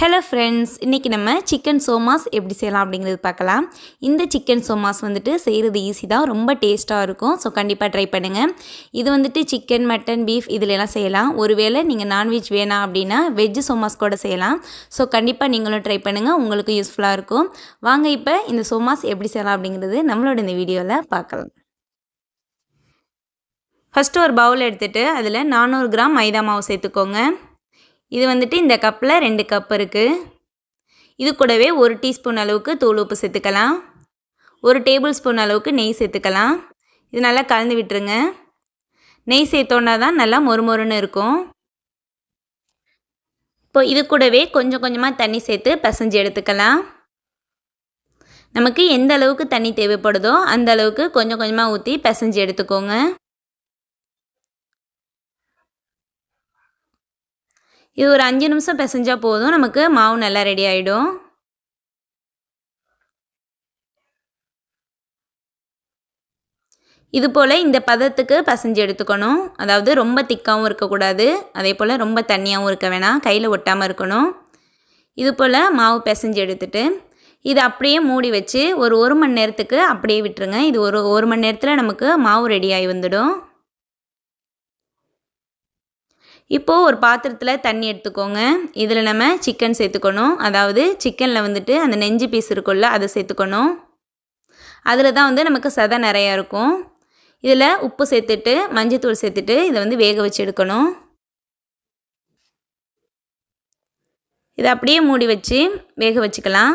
Hello friends, இன்றைக்கி நம்ம chicken சோமாஸ் எப்படி செய்யலாம் அப்படிங்கிறது பார்க்கலாம். இந்த சிக்கன் சோமாஸ் வந்துட்டு செய்கிறது ஈஸி தான், ரொம்ப டேஸ்ட்டாக இருக்கும். ஸோ கண்டிப்பாக ட்ரை பண்ணுங்கள். இது வந்துட்டு சிக்கன், மட்டன், பீஃப் இதிலெல்லாம் செய்யலாம். ஒருவேளை நீங்கள் நான்வெஜ் வேணாம் அப்படின்னா வெஜ் சோமாஸ் கூட செய்யலாம். ஸோ கண்டிப்பாக நீங்களும் ட்ரை பண்ணுங்கள், உங்களுக்கு யூஸ்ஃபுல்லாக இருக்கும். வாங்க இப்போ இந்த சோமாஸ் எப்படி செய்யலாம் அப்படிங்கிறது நம்மளோட இந்த வீடியோவில் பார்க்கலாம். ஃபஸ்ட்டு ஒரு பவுல் எடுத்துகிட்டு அதில் 400 கிராம் மைதா மாவு சேர்த்துக்கோங்க. இது வந்துட்டு இந்த கப்பில் 2 கப் இருக்குது. இது கூடவே 1 டீஸ்பூன் அளவுக்கு தூள் உப்பு சேர்த்துக்கலாம். 1 டேபிள் ஸ்பூன் அளவுக்கு நெய் சேர்த்துக்கலாம். இது நல்லா கலந்து விட்டுருங்க. நெய் சேர்த்தோன்னா தான் நல்லா மொறுமொறுன்னு இருக்கும். இப்போ இது கூடவே கொஞ்சம் கொஞ்சமாக தண்ணி சேர்த்து பிசைஞ்சு எடுத்துக்கலாம். நமக்கு எந்த அளவுக்கு தண்ணி தேவைப்படுதோ அந்த அளவுக்கு கொஞ்சம் கொஞ்சமாக ஊற்றி பிசைஞ்சு எடுத்துக்கோங்க. இது ஒரு 5 நிமிஷம் பிசைஞ்சால் போதும், நமக்கு மாவு நல்லா ரெடி ஆகிடும். இது போல் இந்த பதத்துக்கு பிசைஞ்சு எடுத்துக்கணும். அதாவது ரொம்ப திக்காகவும் இருக்கக்கூடாது, அதே போல் ரொம்ப தண்ணியாகவும் இருக்க வேணாம், கையில் ஒட்டாமல் இருக்கணும். இது போல் மாவு பிசைஞ்சு எடுத்துட்டு இதை அப்படியே மூடி வச்சு ஒரு 1 மணி நேரத்துக்கு அப்படியே விட்டுருங்க. இது ஒரு மணி நேரத்தில் நமக்கு மாவு ரெடி ஆகி வந்துடும். இப்போது ஒரு பாத்திரத்தில் தண்ணி எடுத்துக்கோங்க. இதில் நம்ம சிக்கன் சேர்த்துக்கணும். அதாவது சிக்கனில் வந்துட்டு அந்த நெஞ்சு பீஸ் இருக்குல்ல, அதை சேர்த்துக்கணும். அதில் தான் வந்து நமக்கு சதை நிறையா இருக்கும். இதில் உப்பு சேர்த்துட்டு மஞ்சத்தூள் சேர்த்துட்டு இதை வந்து வேக வச்சு எடுக்கணும். இதை அப்படியே மூடி வச்சு வேக வச்சுக்கலாம்.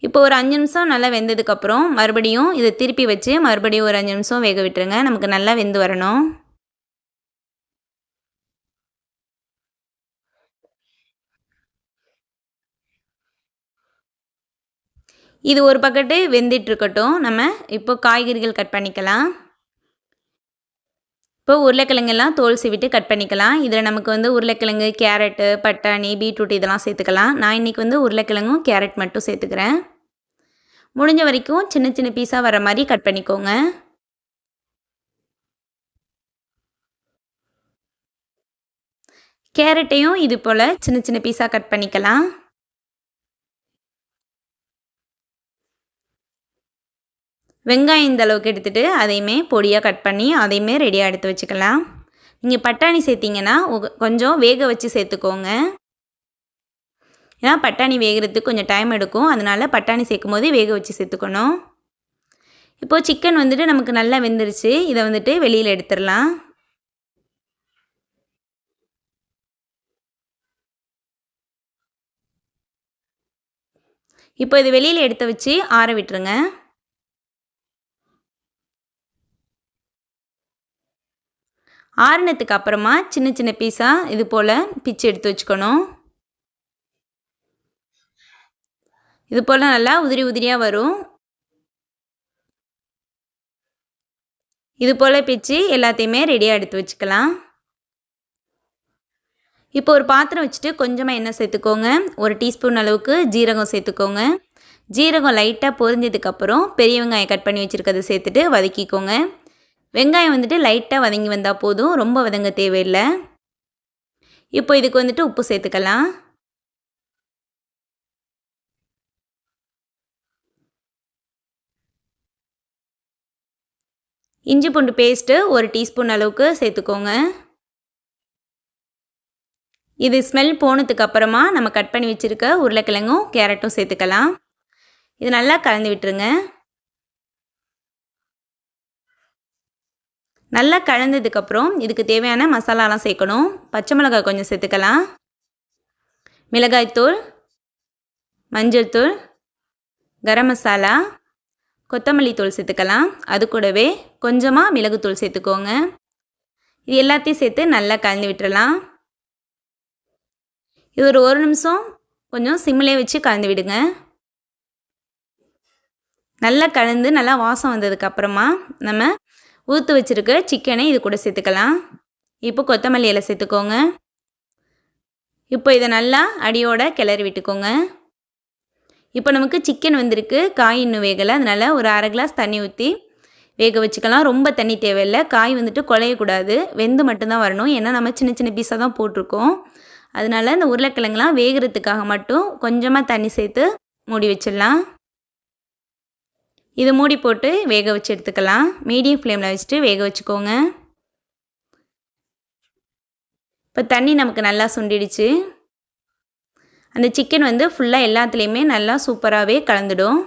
இப்போ ஒரு 5 நிமிஷம் நல்லா வெந்ததுக்கப்புறம் மறுபடியும் இதை திருப்பி வச்சு மறுபடியும் ஒரு 5 நிமிஷம் வேக விட்டுருங்க. நமக்கு நல்லா வெந்து வரணும். இது ஒரு பக்கெட்டு வெந்துட்டுருக்கட்டும். நம்ம இப்போ காய்கறிகள் கட் பண்ணிக்கலாம். இப்போ உருளைக்கிழங்கெல்லாம் தோல் சீவிட்டு கட் பண்ணிக்கலாம். இதில் நமக்கு வந்து உருளைக்கிழங்கு, கேரட்டு, பட்டாணி, பீட்ரூட் இதெல்லாம் சேர்த்துக்கலாம். நான் இன்றைக்கி வந்து உருளைக்கிழங்கும் கேரட் மட்டும் சேர்த்துக்கிறேன். முடிஞ்ச வரைக்கும் சின்ன சின்ன பீஸாக வர மாதிரி கட் பண்ணிக்கோங்க. கேரட்டையும் இது போல் சின்ன சின்ன பீஸாக கட் பண்ணிக்கலாம். வெங்காயம் இந்த அளவுக்கு எடுத்துகிட்டு அதையுமே பொடியாக கட் பண்ணி அதையுமே ரெடியாக எடுத்து வச்சுக்கலாம். நீங்கள் பட்டாணி சேர்த்திங்கன்னா கொஞ்சம் வேக வச்சு சேர்த்துக்கோங்க. ஏன்னா பட்டாணி வேகிறதுக்கு கொஞ்சம் டைம் எடுக்கும், அதனால் பட்டாணி சேர்க்கும் போது வேக வச்சு சேர்த்துக்கணும். இப்போது சிக்கன் வந்துட்டு நமக்கு நல்லா வெந்துருச்சு. இதை வந்துட்டு வெளியில் எடுத்துடலாம். இப்போ இது வெளியில் எடுத்து வச்சு ஆற விட்டுருங்க. ஆறுனதுக்கு அப்புறமா சின்ன சின்ன பீஸாக இது போல் பிச்சு எடுத்து வச்சுக்கணும். இது போல் நல்லா உதிரி உதிரியாக வரும். இது போல் பிச்சு எல்லாத்தையுமே ரெடியாக எடுத்து வச்சுக்கலாம். இப்போ ஒரு பாத்திரம் வச்சுட்டு கொஞ்சமாக எண்ணெய் சேர்த்துக்கோங்க. 1 டீஸ்பூன் அளவுக்கு ஜீரகம் சேர்த்துக்கோங்க. ஜீரகம் லைட்டாக பொரிஞ்சதுக்கப்புறம் பெரிய வெங்காயம் கட் பண்ணி வச்சுருக்கதை சேர்த்துட்டு வதக்கிக்கோங்க. வெங்காயம் வந்துட்டு லைட்டாக வதங்கி வந்தால் போதும், ரொம்ப வதங்க தேவையில்லை. இப்போ இதுக்கு வந்துட்டு உப்பு சேர்த்துக்கலாம். இஞ்சி பூண்டு பேஸ்ட்டு 1 டீஸ்பூன் அளவுக்கு சேர்த்துக்கோங்க. இது ஸ்மெல் போனதுக்கு அப்புறமா நம்ம கட் பண்ணி வச்சுருக்க உருளைக்கிழங்கும் கேரட்டும் சேர்த்துக்கலாம். இது நல்லா கலந்து விட்டுருங்க. நல்லா கலந்ததுக்கப்புறம் இதுக்கு தேவையான மசாலாலாம் சேர்க்கணும். பச்சை மிளகாய் கொஞ்சம் சேர்த்துக்கலாம். மிளகாய்த்தூள், மஞ்சள் தூள், கரம் மசாலா, கொத்தமல்லி தூள் சேர்த்துக்கலாம். அது கூடவே கொஞ்சமாக மிளகுத்தூள் சேர்த்துக்கோங்க. இது எல்லாத்தையும் சேர்த்து நல்லா கலந்து விட்டுறலாம். இது ஒரு நிமிஷம் கொஞ்சம் சிம்மிலே வச்சு கலந்து விடுங்க. நல்லா கலந்து நல்லா வாசம் வந்ததுக்கப்புறமா நம்ம ஊற்றி வச்சுருக்க சிக்கனை இது கூட சேர்த்துக்கலாம். இப்போ கொத்தமல்லி இலை சேர்த்துக்கோங்க. இப்போ இதை நல்லா அடியோட கிளறி விட்டுக்கோங்க. இப்போ நமக்கு சிக்கன் வந்திருக்கு, காய் இன்னும் வேகலை, அதனால் ஒரு 1/2 கிளாஸ் தண்ணி ஊற்றி வேக வச்சுக்கலாம். ரொம்ப தண்ணி தேவையில்லை. காய் வந்துட்டு குழையக்கூடாது, வெந்து மட்டும்தான் வரணும். ஏன்னா நம்ம சின்ன சின்ன பீஸாக தான் போட்டிருக்கோம். அதனால இந்த உருளைக்கிழங்குலாம் வேகிறதுக்காக மட்டும் கொஞ்சமாக தண்ணி சேர்த்து மூடி வச்சிடலாம். இது மூடி போட்டு வேக வச்சு எடுத்துக்கலாம். மீடியம் ஃப்ளேமில் வச்சுட்டு வேக வச்சுக்கோங்க. இப்போ தண்ணி நமக்கு நல்லா சுண்டிடுச்சு. அந்த சிக்கன் வந்து ஃபுல்லாக எல்லாத்துலேயுமே நல்லா சூப்பராகவே கலந்துடும்.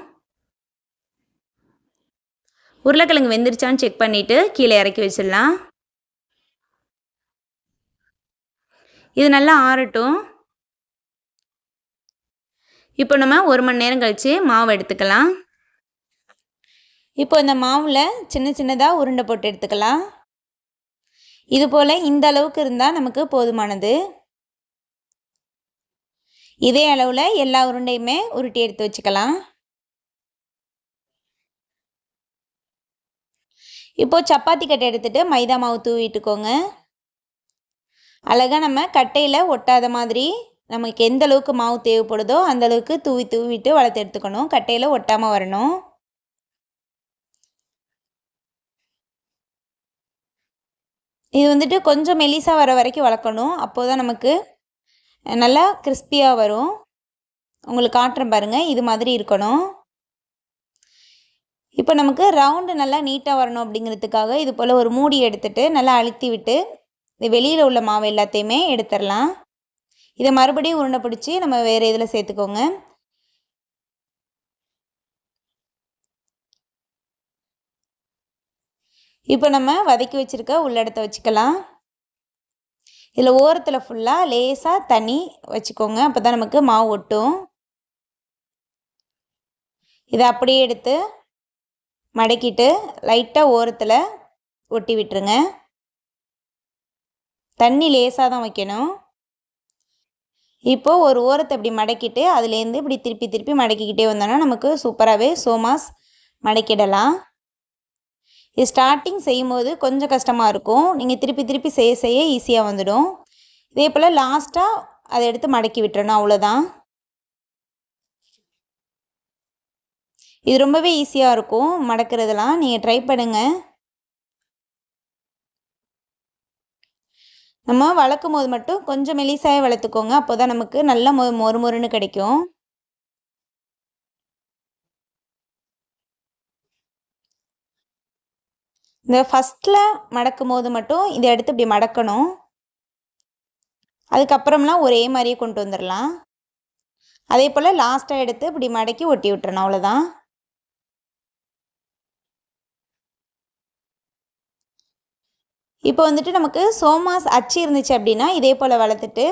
உருளைக்கிழங்கு வெந்துருச்சான்னு செக் பண்ணிவிட்டு கீழே இறக்கி வச்சிடலாம். இது நல்லா ஆறட்டும். இப்போ நம்ம 1 மணி நேரம் கழித்து மாவு எடுத்துக்கலாம். இப்போ இந்த மாவில் சின்ன சின்னதாக உருண்டை போட்டு எடுத்துக்கலாம். இது போல் இந்த அளவுக்கு இருந்தால் நமக்கு போதுமானது. இதே அளவில் எல்லா உருண்டையுமே உருட்டி எடுத்து வச்சுக்கலாம். இப்போது சப்பாத்தி கட்டை எடுத்துகிட்டு மைதா மாவு தூவிட்டுக்கோங்க. அழகாக நம்ம கட்டையில் ஒட்டாத மாதிரி நமக்கு எந்த அளவுக்கு மாவு தேவைப்படுதோ அந்த அளவுக்கு தூவிட்டு வளர்த்து எடுத்துக்கணும். கட்டையில் ஒட்டாமல் வரணும். இது வந்துட்டு கொஞ்சம் மெலிசாக வர வரைக்கும் வளர்க்கணும். அப்போது தான் நமக்கு நல்லா கிறிஸ்பியாக வரும். உங்களுக்கு காட்டுறேன் பாருங்கள், இது மாதிரி இருக்கணும். இப்போ நமக்கு ரவுண்டு நல்லா நீட்டாக வரணும் அப்படிங்கிறதுக்காக இது போல் ஒரு மூடி எடுத்துகிட்டு நல்லா அழுத்தி விட்டு இந்த வெளியில் உள்ள மாவு எல்லாத்தையுமே எடுத்துடலாம். இதை மறுபடியும் உருண்டை பிடிச்சி நம்ம வேறு இதில் சேர்த்துக்கோங்க. இப்போ நம்ம வதக்கி வச்சுருக்க உள்ளடத்தை வச்சுக்கலாம். இதில் ஓரத்தில் ஃபுல்லாக லேசாக தண்ணி வச்சுக்கோங்க. அப்போ தான் நமக்கு மாவு ஒட்டும். இதை அப்படியே எடுத்து மடக்கிட்டு லைட்டாக ஓரத்தில் ஒட்டி விட்டுருங்க. தண்ணி லேசாக தான் வைக்கணும். இப்போது ஒரு ஓரத்தை இப்படி மடக்கிட்டு அதுலேருந்து இப்படி திருப்பி மடக்கிக்கிட்டே வந்தோன்னா நமக்கு சூப்பராகவே சோமாஸ் மடக்கிடலாம். இது ஸ்டார்டிங் செய்யும்போது கொஞ்சம் கஷ்டமாக இருக்கும். நீங்கள் திருப்பி செய்ய ஈஸியாக வந்துடும். இதே போல் லாஸ்ட்டாக அதை எடுத்து மடக்கி விட்டுறணும், அவ்வளோதான். இது ரொம்பவே ஈஸியாக இருக்கும் மடக்கிறதுலாம். நீங்கள் ட்ரை பண்ணுங்கள். நம்ம வளர்க்கும் போது மட்டும் கொஞ்சம் மெலிசாக வளர்த்துக்கோங்க. அப்போ தான் நமக்கு நல்லா மொறுமொறுன்னு கிடைக்கும். இந்த ஃபஸ்ட்டில் மடக்கும் போது மட்டும் இதை எடுத்து இப்படி மடக்கணும். அதுக்கப்புறம்லாம் ஒரே மாதிரியே கொண்டு வந்துடலாம். அதே போல் லாஸ்ட்டாக எடுத்து இப்படி மடக்கி ஒட்டி விட்டுறணும், அவ்வளோதான். இப்போ வந்துட்டு நமக்கு சோமாஸ் அச்சு இருந்துச்சு அப்படின்னா இதே போல் வளர்த்துட்டு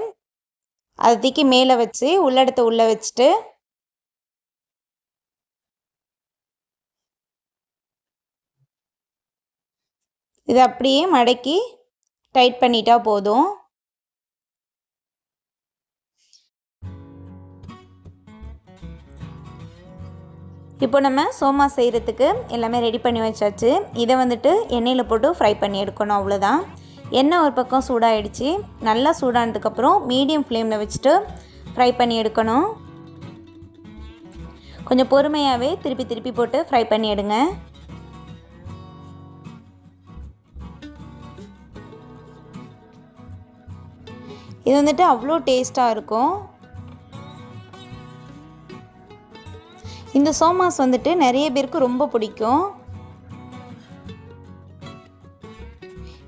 அதை தூக்கி மேலே வச்சு உள்ளடத்தை உள்ளே வச்சுட்டு இதை அப்படியே மடக்கி டைட் பண்ணிட்டா போதும். இப்போ நம்ம சோமா செய்கிறதுக்கு எல்லாமே ரெடி பண்ணி வச்சாச்சு. இதை வந்துட்டு எண்ணெயில் போட்டு ஃப்ரை பண்ணி எடுக்கணும், அவ்வளோதான். எண்ணெய் ஒரு பக்கம் சூடாகிடுச்சு. நல்லா சூடானதுக்கப்புறம் மீடியம் ஃப்ளேமில் வச்சுட்டு ஃப்ரை பண்ணி எடுக்கணும். கொஞ்சம் பொறுமையாகவே திருப்பி போட்டு ஃப்ரை பண்ணி எடுங்க. இது வந்துட்டு அவ்வளோ டேஸ்ட்டாக இருக்கும். இந்த சோமாஸ் வந்துட்டு நிறைய பேருக்கு ரொம்ப பிடிக்கும்.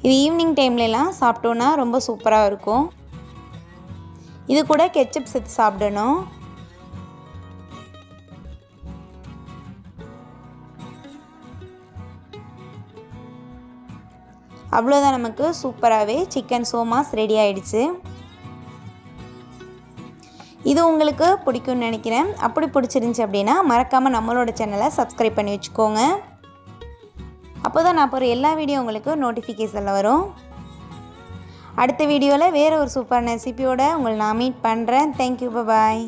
இது ஈவினிங் டைம்லலாம் சாப்பிட்டோன்னா ரொம்ப சூப்பராக இருக்கும். இது கூட கெச்சப் சேர்த்து சாப்பிடணும். அவ்வளோதான், நமக்கு சூப்பராகவே சிக்கன் சோமாஸ் ரெடி ஆயிடுச்சு. இது உங்களுக்கு பிடிக்கும்னு நினைக்கிறேன். அப்படி பிடிச்சிருந்துச்சி அப்படின்னா மறக்காமல் நம்மளோட சேனலை சப்ஸ்கிரைப் பண்ணி வச்சுக்கோங்க. அப்போ தான் நான் போகிற எல்லா வீடியோ உங்களுக்கு நோட்டிஃபிகேஷனில் வரும். அடுத்த வீடியோவில் வேறு ஒரு சூப்பரான ரெசிபியோடு உங்களை நான் மீட் பண்ணுறேன். தேங்க்யூ, பாய்.